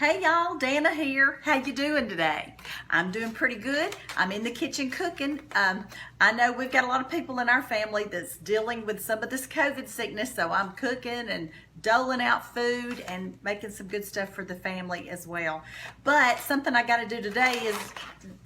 Hey y'all, Dana here. How you doing today? I'm doing pretty good. I'm in the kitchen cooking. I know we've got a lot of people in our family that's dealing with some of this COVID sickness, so I'm cooking and doling out food and making some good stuff for the family as well. But something I got to do today is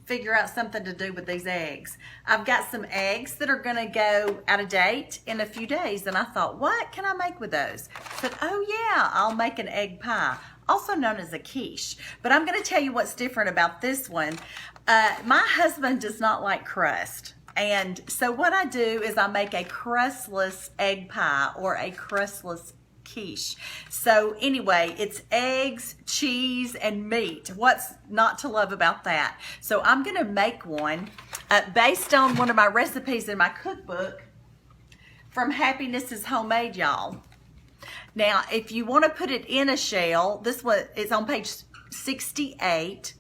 figure out something to do with these eggs. I've got some eggs that are going to go out of date in a few days, and I thought, what can I make with those? I said, oh yeah, I'll make an egg pie, also known as a quiche. But I'm going to tell you what's different about this one. My husband does not like crust. And so what I do is I make a crustless egg pie or a crustless quiche. So anyway, it's eggs, cheese, and meat. What's not to love about that? So I'm going to make one based on one of my recipes in my cookbook from Happiness is Homemade, y'all. Now, if you want to put it in a shell, this one is on page 68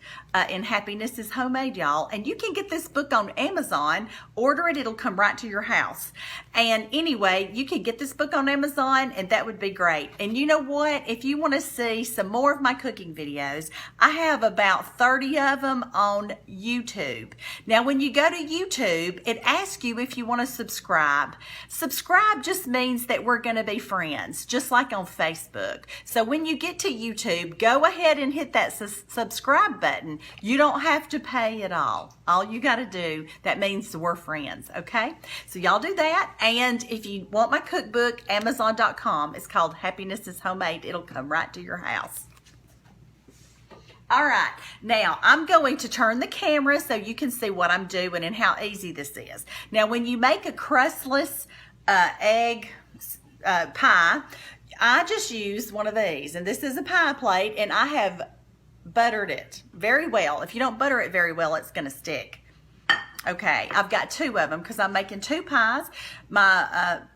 in Happiness is Homemade, y'all. And you can get this book on Amazon. Order it. It'll come right to your house. And anyway, you can get this book on Amazon, and that would be great. And you know what? If you want to see some more of my cooking videos, I have about 30 of them on YouTube. Now, when you go to YouTube, it asks you if you want to subscribe. Subscribe just means that we're going to be friends, just like on Facebook. So when you get to YouTube, go ahead and hit that subscribe button. You don't have to pay at all. All you got to do, that means we're friends, okay? So y'all do that. And if you want my cookbook, Amazon.com. It's called Happiness is Homemade. It'll come right to your house. All right, now I'm going to turn the camera so you can see what I'm doing and how easy this is. Now, when you make a crustless egg pie, I just use one of these, and this is a pie plate, and I have buttered it very well. If you don't butter it very well, it's going to stick. Okay, I've got two of them because I'm making two pies.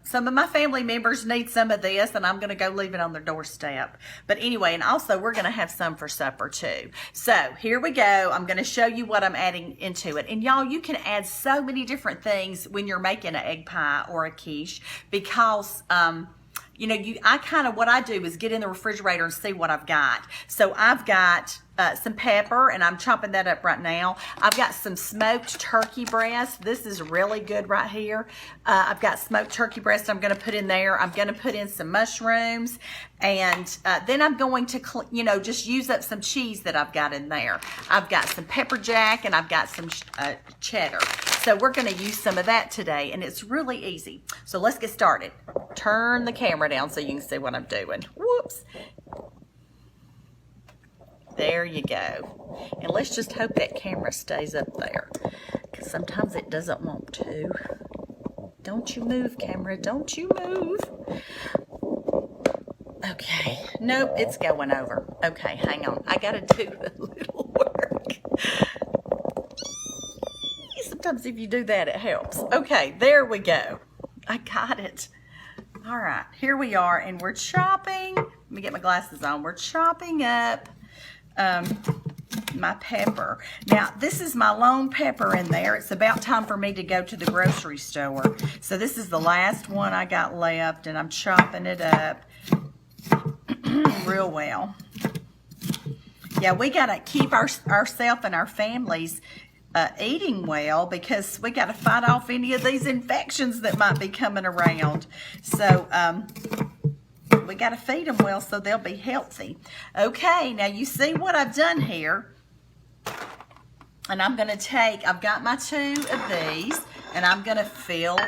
Some of my family members need some of this, and I'm going to go leave it on their doorstep. But anyway, and also we're going to have some for supper too. So here we go. I'm going to show you what I'm adding into it. And y'all, you can add so many different things when you're making an egg pie or a quiche because you know, what I do is get in the refrigerator and see what I've got. So I've got some pepper, and I'm chopping that up right now. I've got some smoked turkey breast. This is really good right here. I've got smoked turkey breast I'm going to put in there. I'm going to put in some mushrooms, and then I'm going to, just use up some cheese that I've got in there. I've got some pepper jack, and I've got some cheddar. So we're going to use some of that today, and it's really easy. So let's get started. Turn the camera down so you can see what I'm doing. Whoops. There you go. And let's just hope that camera stays up there, because sometimes it doesn't want to. Don't you move, camera. Don't you move. Okay. Nope, it's going over. Okay, hang on. I got to do a little work. Sometimes if you do that, it helps. Okay, there we go. I got it. All right, here we are, and we're chopping. Let me get my glasses on. We're chopping up my pepper. Now, this is my lone pepper in there. It's about time for me to go to the grocery store. So this is the last one I got left, and I'm chopping it up real well. Yeah, we got to keep ourselves and our families eating well, because we got to fight off any of these infections that might be coming around. So we got to feed them well so they'll be healthy. Okay, now you see what I've done here. And I'm going to take, I've got my two of these, and I'm going to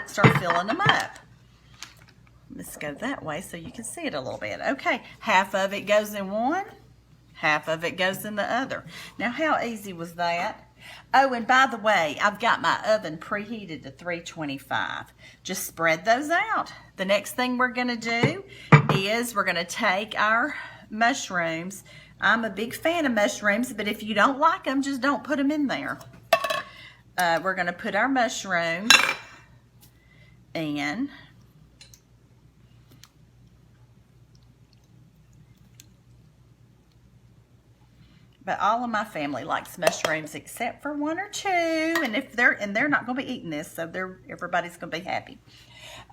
start filling them up. Let's go that way so you can see it a little bit. Okay, half of it goes in one, half of it goes in the other. Now, how easy was that? Oh, and by the way, I've got my oven preheated to 325. Just spread those out. The next thing we're going to do is we're going to take our mushrooms. I'm a big fan of mushrooms, but if you don't like them, just don't put them in there. We're going to put our mushrooms in. But all of my family likes mushrooms except for one or two, and they're not going to be eating this, so everybody's going to be happy.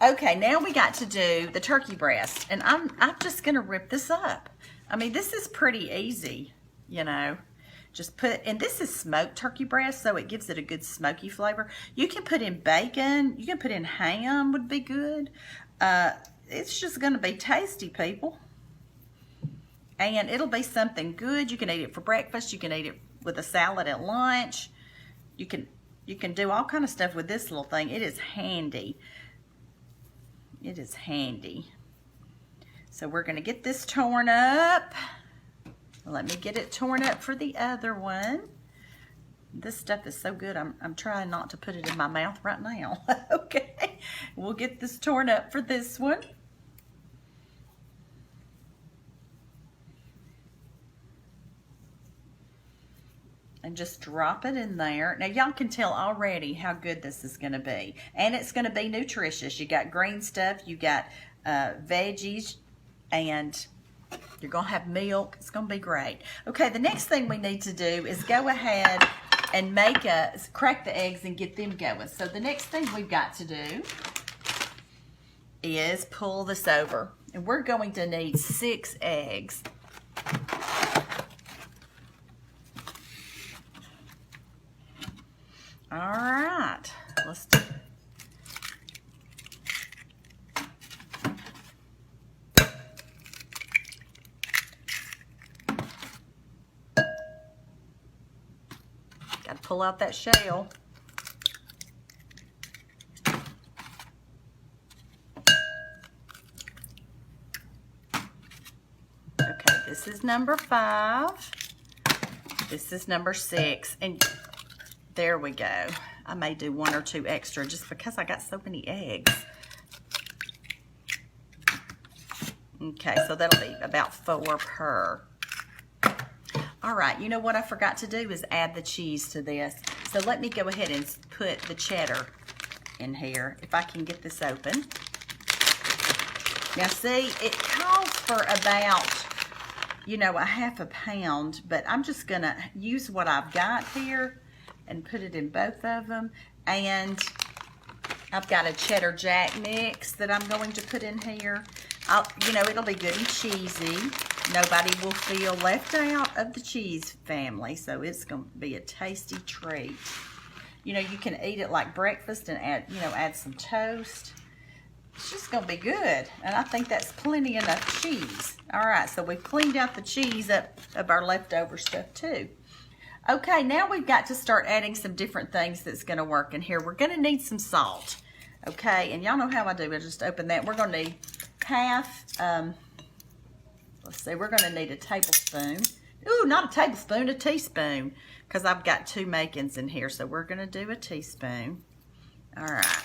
Okay, now we got to do the turkey breast, and I'm just going to rip this up. I mean, this is pretty easy. you know. Just put, and this is smoked turkey breast, so it gives it a good smoky flavor. You can put in bacon, you can put in ham, would be good. It's just gonna be tasty, people. And it'll be something good. You can eat it for breakfast, you can eat it with a salad at lunch. You can do all kind of stuff with this little thing. It is handy. It is handy. So we're gonna get this torn up. Let me get it torn up for the other one. This stuff is so good. I'm trying not to put it in my mouth right now. Okay, we'll get this torn up for this one. And just drop it in there. Now y'all can tell already how good this is gonna be. And it's gonna be nutritious. You got green stuff, you got veggies, and you're gonna have milk. It's gonna be great. Okay, the next thing we need to do is go ahead and crack the eggs and get them going. So the next thing we've got to do is pull this over. And we're going to need 6 eggs. All right, let's do it. Got to pull out that shell. Okay, this is number 5. This is number 6. And there we go. I may do 1 or 2 extra just because I got so many eggs. Okay, so that'll be about 4 per. All right, you know what I forgot to do is add the cheese to this. So let me go ahead and put the cheddar in here, if I can get this open. Now see, it calls for about, you know, a half a pound, but I'm just gonna use what I've got here and put it in both of them. And I've got a cheddar jack mix that I'm going to put in here. You know, it'll be good and cheesy. Nobody will feel left out of the cheese family, so it's going to be a tasty treat. You know, you can eat it like breakfast and add some toast. It's just going to be good, and I think that's plenty enough cheese. All right, so we've cleaned out the cheese up of our leftover stuff too. Okay, now we've got to start adding some different things that's going to work in here. We're going to need some salt, okay? And y'all know how I do. I just open that. We're going to need half, let's see, we're going to need a tablespoon. Ooh, not a tablespoon, a teaspoon, because I've got 2 makings in here, so we're going to do a teaspoon. All right.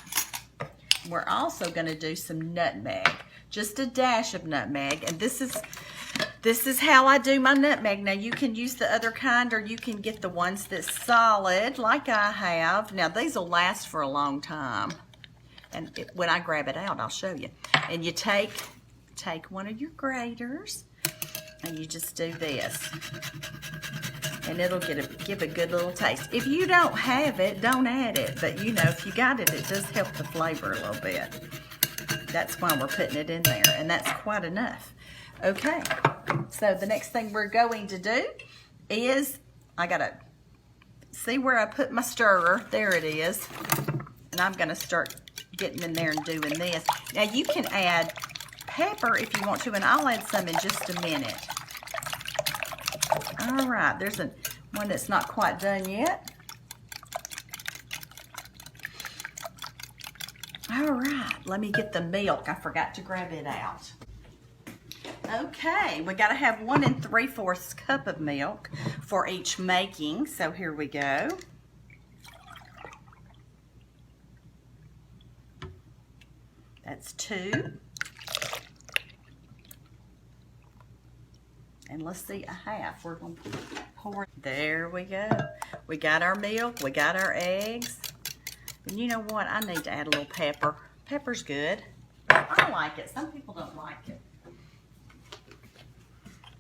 We're also going to do some nutmeg, just a dash of nutmeg, and this is how I do my nutmeg. Now, you can use the other kind, or you can get the ones that's solid, like I have. Now, these will last for a long time. And when I grab it out, I'll show you. And you take one of your graters, and you just do this. And it'll give a good little taste. If you don't have it, don't add it. But, you know, if you got it, it does help the flavor a little bit. That's why we're putting it in there. And that's quite enough. Okay. So the next thing we're going to do is, I got to see where I put my stirrer. There it is. And I'm going to start getting in there and doing this. Now you can add pepper if you want to, and I'll add some in just a minute. All right, there's one that's not quite done yet. All right, let me get the milk. I forgot to grab it out. Okay, we got to have 1 3/4 cup of milk for each making. So here we go. That's 2. And let's see, a half. We're going to pour. There we go. We got our milk. We got our eggs. And you know what? I need to add a little pepper. Pepper's good. I like it. Some people don't like it.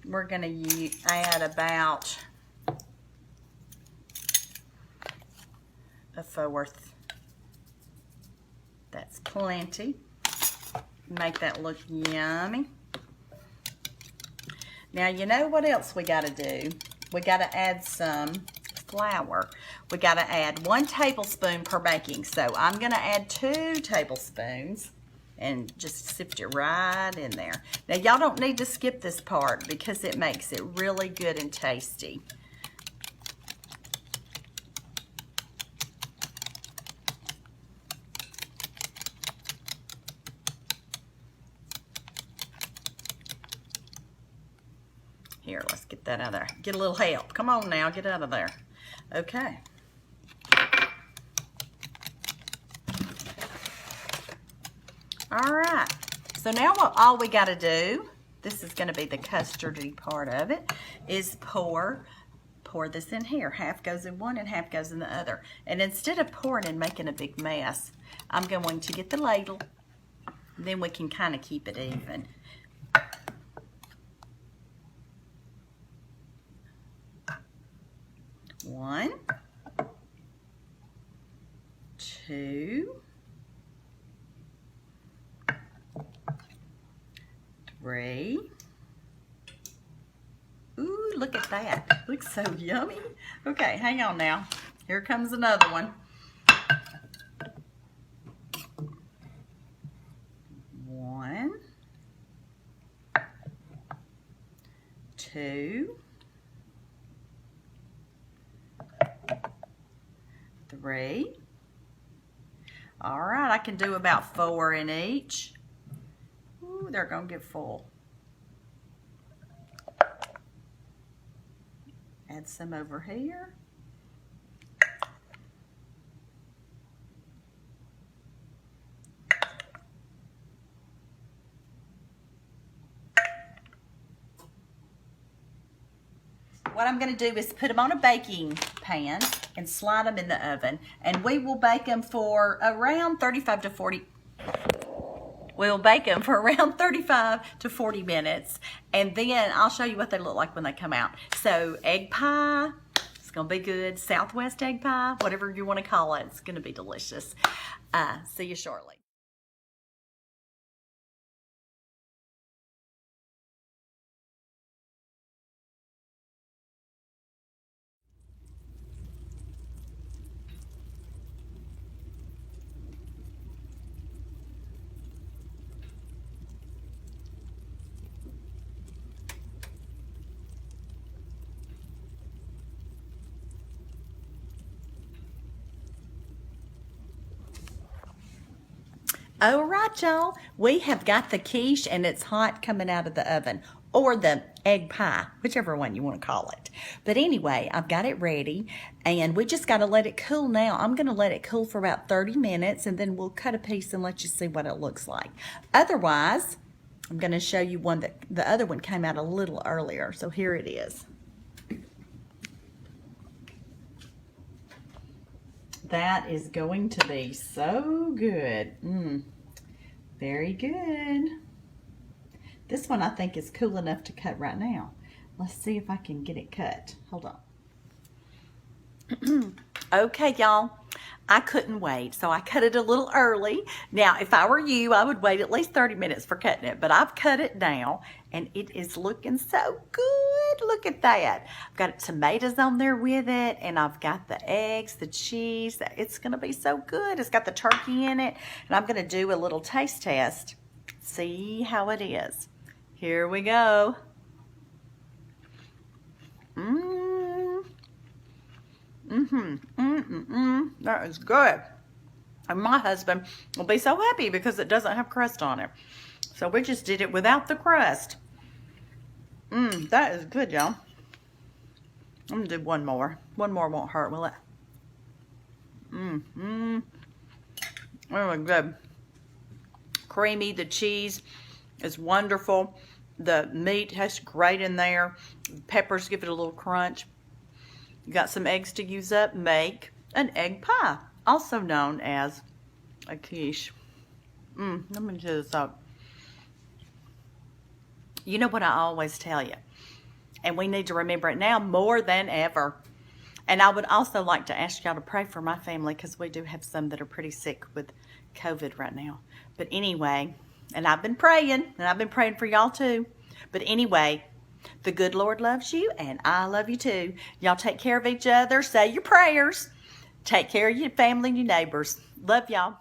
We're going to add about 1/4. That's plenty. Make that look yummy. Now, you know what else we got to do? we got to add some flour. We got to add 1 tablespoon per baking. So I'm going to add 2 tablespoons and just sift it right in there. Now y'all don't need to skip this part because it makes it really good and tasty. Here, let's get that out of there. Get a little help. Come on now, get out of there. Okay. All right. So now all we got to do, this is going to be the custardy part of it, is pour this in here. Half goes in one and half goes in the other. And instead of pouring and making a big mess, I'm going to get the ladle. Then we can kind of keep it even. One, 2, 3. Ooh, look at that. Looks so yummy. Okay, hang on now. Here comes another one. 1, 2, 3. All right, I can do about 4 in each. Ooh, they're gonna get full. Add some over here. What I'm going to do is put them on a baking pan and slide them in the oven, and we will bake them for around 35 to 40. We'll bake them for around 35 to 40 minutes, and then I'll show you what they look like when they come out. So egg pie, it's going to be good. Southwest egg pie, whatever you want to call it, it's going to be delicious. See you shortly. All right, y'all, we have got the quiche and it's hot coming out of the oven, or the egg pie, whichever one you want to call it. But anyway, I've got it ready and we just got to let it cool now. I'm going to let it cool for about 30 minutes and then we'll cut a piece and let you see what it looks like. Otherwise, I'm going to show you one that the other one came out a little earlier. So here it is. That is going to be so good. Very good. This one I think is cool enough to cut right now. Let's see if I can get it cut. Hold on. Okay, y'all. I couldn't wait, so I cut it a little early. Now, if I were you, I would wait at least 30 minutes for cutting it, but I've cut it now, and it is looking so good. Look at that. I've got tomatoes on there with it, and I've got the eggs, the cheese. It's going to be so good. It's got the turkey in it, and I'm going to do a little taste test. See how it is. Here we go. That is good. And my husband will be so happy because it doesn't have crust on it. So we just did it without the crust. That is good, y'all. I'm gonna do one more. One more won't hurt, will it? Really good. Creamy. The cheese is wonderful. The meat tastes great in there. Peppers give it a little crunch. You got some eggs to use up, make an egg pie, also known as a quiche. Let me do this up. You know what I always tell you, and we need to remember it now more than ever. And I would also like to ask y'all to pray for my family because we do have some that are pretty sick with COVID right now. But anyway, and I've been praying, and I've been praying for y'all too. But anyway, The good Lord loves you, and I love you too. Y'all take care of each other. Say your prayers. Take care of your family and your neighbors. Love y'all.